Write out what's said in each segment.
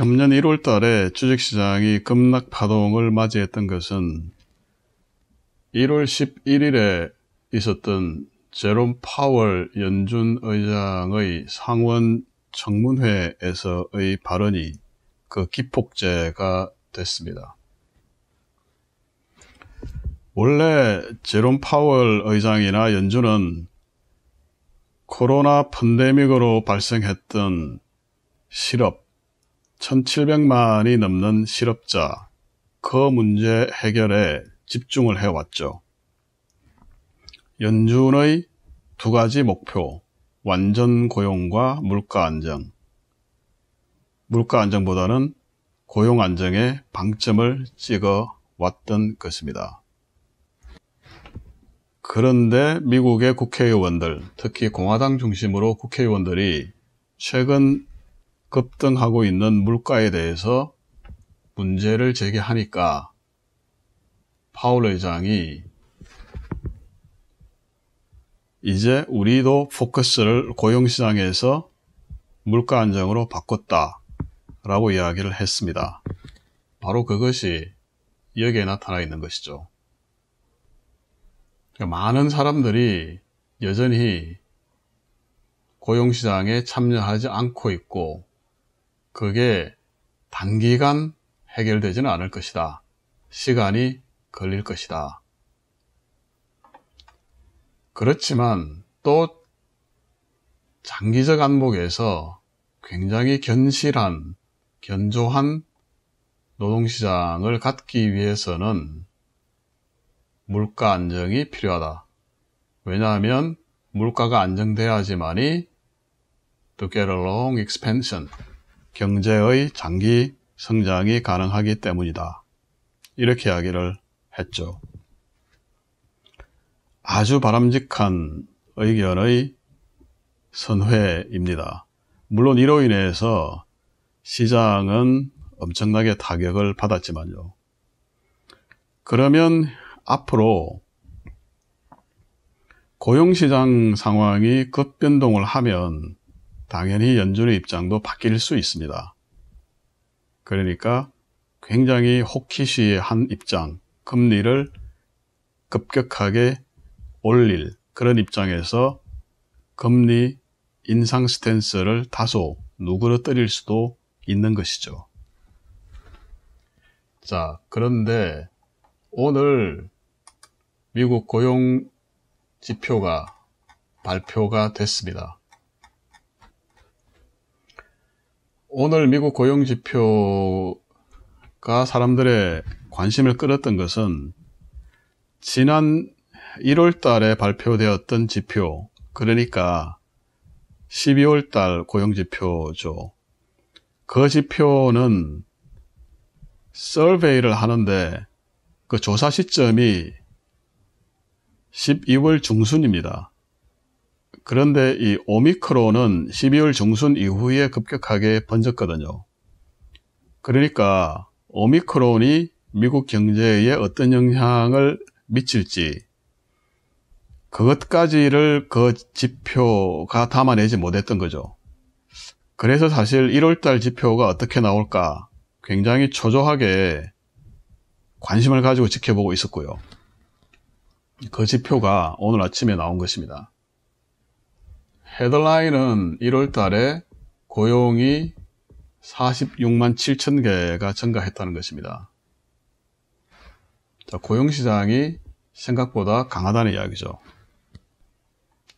금년 1월 달에 주식시장이 급락 파동을 맞이했던 것은 1월 11일에 있었던 제롬 파월 연준 의장의 상원 청문회에서의 발언이 그 기폭제가 됐습니다. 원래 제롬 파월 의장이나 연준은 코로나 팬데믹으로 발생했던 실업, 1700만이 넘는 실업자, 그 문제 해결에 집중을 해왔죠. 연준의 두 가지 목표, 완전 고용과 물가 안정. 물가 안정보다는 고용 안정에 방점을 찍어 왔던 것입니다. 그런데 미국의 국회의원들, 특히 공화당 중심으로 국회의원들이 최근 급등하고 있는 물가에 대해서 문제를 제기하니까 파월 의장이 이제 우리도 포커스를 고용시장에서 물가 안정으로 바꿨다라고 이야기를 했습니다. 바로 그것이 여기에 나타나 있는 것이죠. 많은 사람들이 여전히 고용시장에 참여하지 않고 있고 그게 단기간 해결되지는 않을 것이다. 시간이 걸릴 것이다. 그렇지만 또 장기적 안목에서 굉장히 견실한, 견조한 노동시장을 갖기 위해서는 물가 안정이 필요하다. 왜냐하면 물가가 안정돼야지만이 to get a long expansion, 경제의 장기 성장이 가능하기 때문이다. 이렇게 이야기를 했죠. 아주 바람직한 의견의 선회입니다. 물론 이로 인해서 시장은 엄청나게 타격을 받았지만요. 그러면 앞으로 고용시장 상황이 급변동을 하면 당연히 연준의 입장도 바뀔 수 있습니다. 그러니까 굉장히 호키시한 입장, 금리를 급격하게 올릴 그런 입장에서 금리 인상 스탠스를 다소 누그러뜨릴 수도 있는 것이죠. 자, 그런데 오늘 미국 고용 지표가 발표가 됐습니다. 오늘 미국 고용 지표가 사람들의 관심을 끌었던 것은 지난 1월 달에 발표되었던 지표, 그러니까 12월 달 고용 지표죠. 그 지표는 서베이를 하는데 그 조사 시점이 12월 중순입니다. 그런데 이 오미크론은 12월 중순 이후에 급격하게 번졌거든요. 그러니까 오미크론이 미국 경제에 어떤 영향을 미칠지 그것까지를 그 지표가 담아내지 못했던 거죠. 그래서 사실 1월달 지표가 어떻게 나올까 굉장히 초조하게 관심을 가지고 지켜보고 있었고요. 그 지표가 오늘 아침에 나온 것입니다. 헤드라인은 1월달에 고용이 46만 7천 개가 증가했다는 것입니다. 자, 고용시장이 생각보다 강하다는 이야기죠.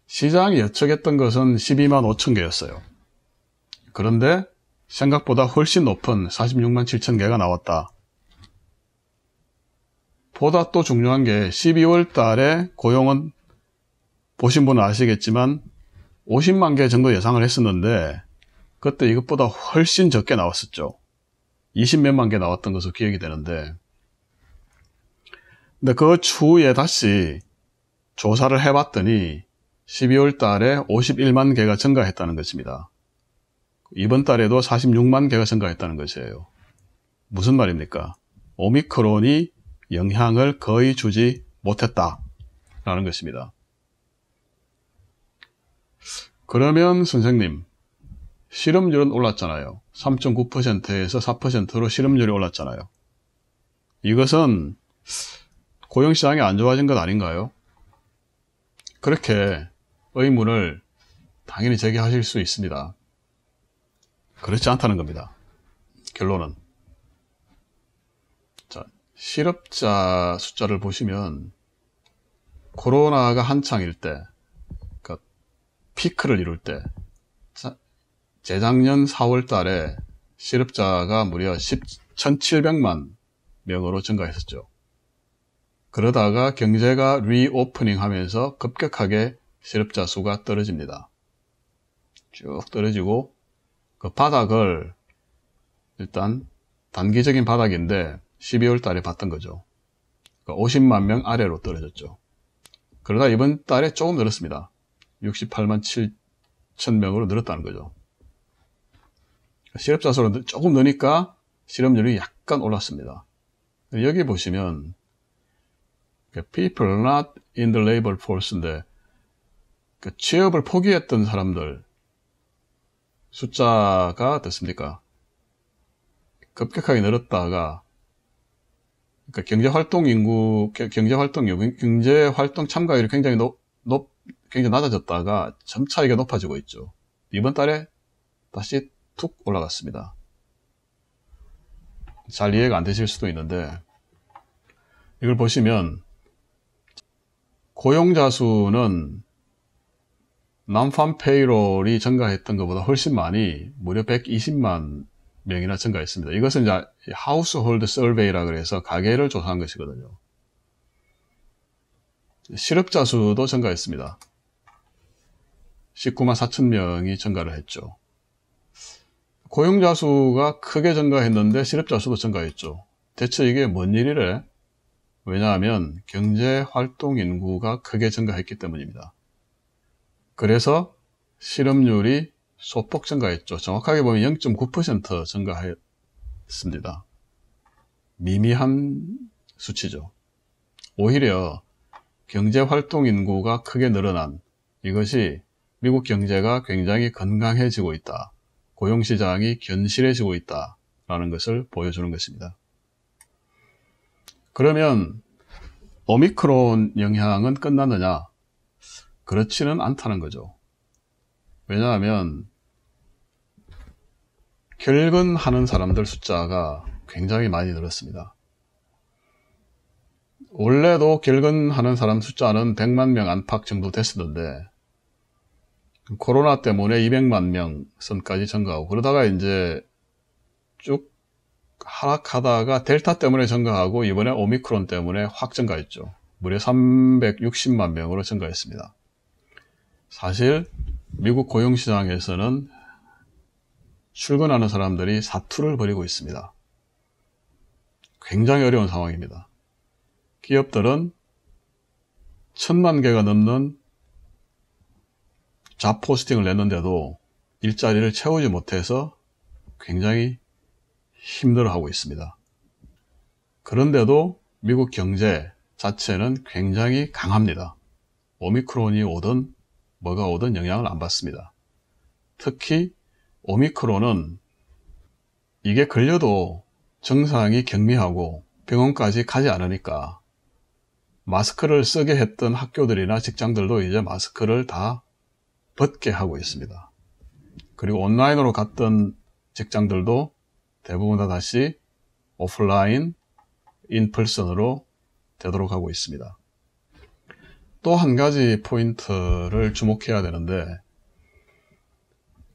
시장이 예측했던 것은 12만 5천 개였어요. 그런데 생각보다 훨씬 높은 46만 7천 개가 나왔다. 보다 또 중요한 게 12월 달에 고용은 보신 분은 아시겠지만 50만 개 정도 예상을 했었는데 그때 이것보다 훨씬 적게 나왔었죠. 20몇만 개 나왔던 것으로 기억이 되는데 근데 그 추후에 다시 조사를 해봤더니 12월 달에 51만 개가 증가했다는 것입니다. 이번 달에도 46만 개가 증가했다는 것이에요. 무슨 말입니까? 오미크론이 영향을 거의 주지 못했다라는 것입니다. 그러면 선생님, 실업률은 올랐잖아요. 3.9%에서 4%로 실업률이 올랐잖아요. 이것은 고용시장이 안 좋아진 것 아닌가요? 그렇게 의문을 당연히 제기하실 수 있습니다. 그렇지 않다는 겁니다. 결론은. 자, 실업자 숫자를 보시면 코로나가 한창일 때, 그러니까 피크를 이룰 때, 재작년 4월 달에 실업자가 무려 1,700만 명으로 증가했었죠. 그러다가 경제가 리오프닝 하면서 급격하게 실업자 수가 떨어집니다. 쭉 떨어지고 그 바닥을 일단 단기적인 바닥인데 12월 달에 봤던 거죠. 그러니까 50만 명 아래로 떨어졌죠. 그러다 이번 달에 조금 늘었습니다. 68만 7천 명으로 늘었다는 거죠. 실업자 수는 조금 느니까 실업률이 약간 올랐습니다. 여기 보시면 people are not in the labor force인데 취업을 포기했던 사람들 숫자가 어떻습니까? 급격하게 늘었다가 그러니까 경제활동 참가율이 굉장히 굉장히 낮아졌다가 점차 이게 높아지고 있죠. 이번 달에 다시 툭 올라갔습니다. 잘 이해가 안 되실 수도 있는데 이걸 보시면 고용자 수는 난팜 페이롤이 증가했던 것보다 훨씬 많이 무려 120만 명이나 증가했습니다. 이것은 이제 하우스홀드 서베이라 그래서 가계를 조사한 것이거든요. 실업자 수도 증가했습니다. 19만 4천 명이 증가를 했죠. 고용자 수가 크게 증가했는데 실업자 수도 증가했죠. 대체 이게 뭔 일이래? 왜냐하면 경제활동 인구가 크게 증가했기 때문입니다. 그래서 실업률이 소폭 증가했죠. 정확하게 보면 0.9% 증가했습니다. 미미한 수치죠. 오히려 경제활동 인구가 크게 늘어난 이것이 미국 경제가 굉장히 건강해지고 있다. 고용시장이 견실해지고 있다라는 것을 보여주는 것입니다. 그러면 오미크론 영향은 끝났느냐? 그렇지는 않다는 거죠. 왜냐하면 결근하는 사람들 숫자가 굉장히 많이 늘었습니다. 원래도 결근하는 사람 숫자는 100만 명 안팎 정도 됐었는데 코로나 때문에 200만 명 선까지 증가하고 그러다가 이제 쭉 하락하다가 델타 때문에 증가하고 이번에 오미크론 때문에 확 증가했죠. 무려 360만 명으로 증가했습니다. 사실 미국 고용시장에서는 출근하는 사람들이 사투를 벌이고 있습니다. 굉장히 어려운 상황입니다. 기업들은 1,000만 개가 넘는 잡 포스팅을 냈는데도 일자리를 채우지 못해서 굉장히 힘들어하고 있습니다. 그런데도 미국 경제 자체는 굉장히 강합니다. 오미크론이 오든 뭐가 오든 영향을 안 받습니다. 특히 오미크론은 이게 걸려도 증상이 경미하고 병원까지 가지 않으니까 마스크를 쓰게 했던 학교들이나 직장들도 이제 마스크를 다 벗게 하고 있습니다. 그리고 온라인으로 갔던 직장들도 대부분 다 다시 오프라인, 인펄슨으로 되도록 하고 있습니다. 또 한 가지 포인트를 주목해야 되는데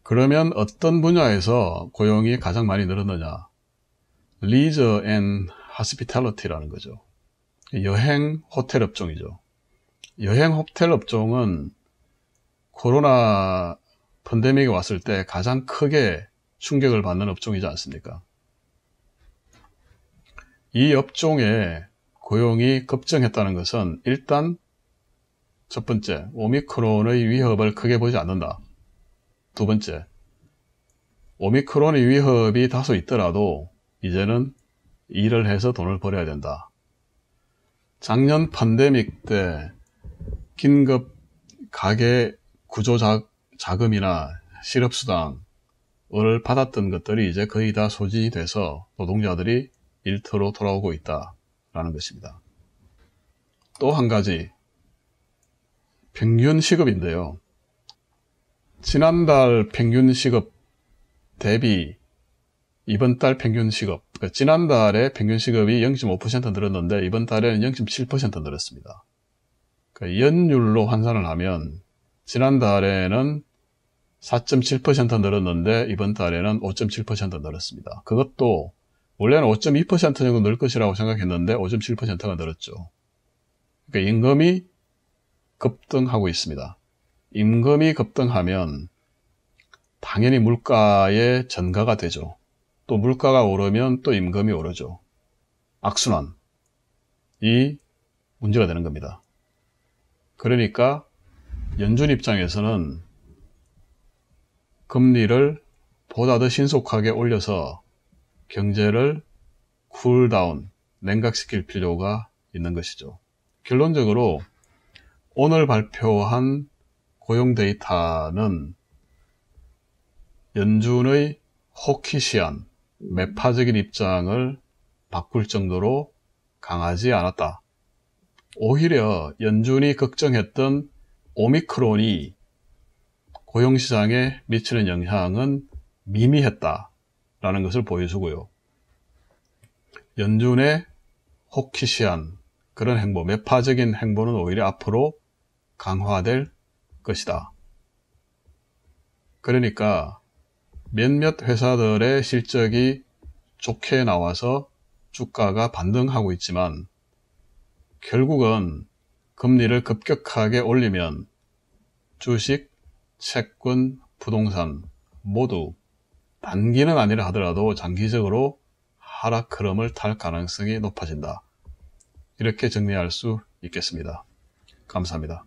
그러면 어떤 분야에서 고용이 가장 많이 늘었느냐? 리저 앤 하스피탈리티라는 거죠. 여행 호텔 업종이죠. 여행 호텔 업종은 코로나 팬데믹이 왔을 때 가장 크게 충격을 받는 업종이지 않습니까? 이 업종에 고용이 급증했다는 것은 일단 첫 번째, 오미크론의 위협을 크게 보지 않는다. 두 번째, 오미크론의 위협이 다소 있더라도 이제는 일을 해서 돈을 벌어야 된다. 작년 팬데믹 때 긴급 가계 구조 자금이나 실업수당 받았던 것들이 이제 거의 다 소진이 돼서 노동자들이 일터로 돌아오고 있다라는 것입니다. 또 한 가지, 평균 시급인데요. 지난달 평균 시급 대비 이번 달 평균 시급, 그러니까 지난달에 평균 시급이 0.5% 늘었는데 이번 달에는 0.7% 늘었습니다. 그러니까 연율로 환산을 하면 지난달에는 4.7% 늘었는데 이번 달에는 5.7% 늘었습니다. 그것도 원래는 5.2% 정도 늘 것이라고 생각했는데 5.7%가 늘었죠. 그러니까 임금이 급등하고 있습니다. 임금이 급등하면 당연히 물가에 전가가 되죠. 또 물가가 오르면 또 임금이 오르죠. 악순환이 문제가 되는 겁니다. 그러니까 연준 입장에서는 금리를 보다 더 신속하게 올려서 경제를 쿨다운, 냉각시킬 필요가 있는 것이죠. 결론적으로 오늘 발표한 고용 데이터는 연준의 호키시한, 매파적인 입장을 바꿀 정도로 강하지 않았다. 오히려 연준이 걱정했던 오미크론이 고용시장에 미치는 영향은 미미했다라는 것을 보여주고요. 연준의 호키시한 그런 행보, 매파적인 행보는 오히려 앞으로 강화될 것이다. 그러니까 몇몇 회사들의 실적이 좋게 나와서 주가가 반등하고 있지만 결국은 금리를 급격하게 올리면 주식, 채권, 부동산 모두 단기는 아니라 하더라도 장기적으로 하락 흐름을 탈 가능성이 높아진다. 이렇게 정리할 수 있겠습니다. 감사합니다.